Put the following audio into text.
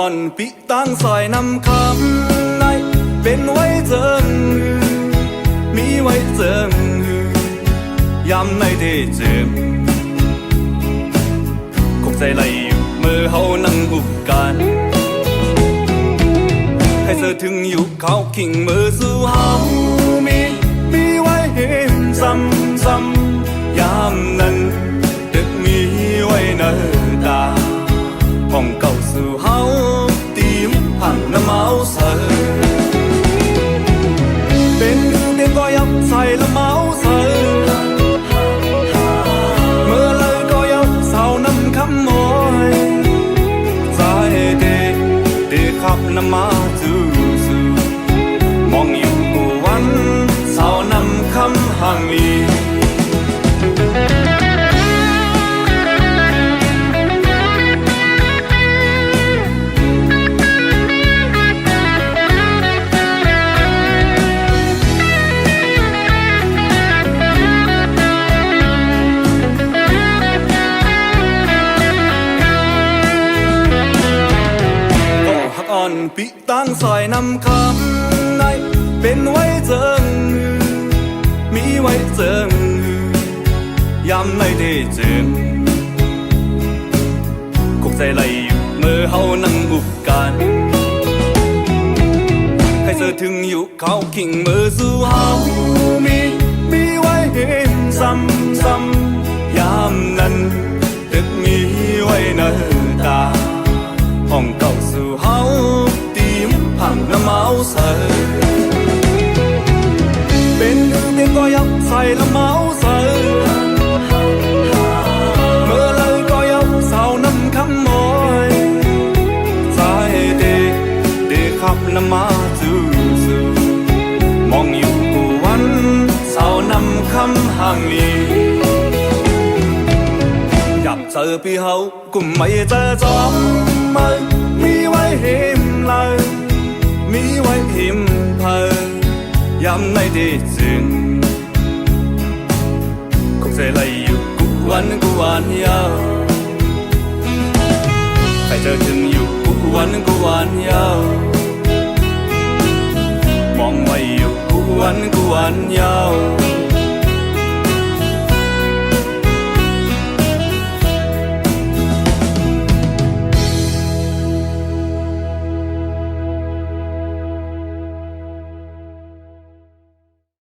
อ่อนปิตั้งซอยนำคำในเป็นไว้เจิงมีไว้เจิงยามในได้เจิมคงใจไหลอยู่เมื่อเฮานั่งอุบกันให้เธอถึงอยู่เขาขิงมือสู่เฮามีไว้เห็นซ้ำยามนั้นดึกมีไว้เนตาห้องเก่าสู่เฮาตีมผ่านน้ำเมาเสอเป็นก็ยับใส่ละเมาเสอเมื่อเลยก็ยับเศร้าน้ำคำมอยใจเด็กขับน้ำมาจูมองอยู่วันเศร้านำคำห่างลีอ่อนปิตั้งซอยนำคำในเป็นไว้เจิงมีไว้เจิงยามในได้เจิงคงใจไหลอยู่เมื่อเฮานั่งอุบกันให้เธอถึงอยู่เขาขิงมือสู่เฮามีไว้เห็นซ้ำยามนั้นตึกมีไว้เนตาห้องเก่าสู่เฮาตีมผ่านน้ำเมาเสอเป็นก็ยับใส่ละเมาเสอเมื่อเลยก็ยับเศร้าน้ำคำมอยใจเด็กขับน้ำมาจูมองอยู่วันเศร้าน้ำคำห่างลีอยากเจอพี่เฮากุมไม่เจอจอมมีไว้เห็นเลยมีไว้พิมพ์เพยามในได้จึงคงใจไหลอยู่กูวันยาวใครเจอถึงอยู่กูวันยาวมองไว้อยู่กูวันยาว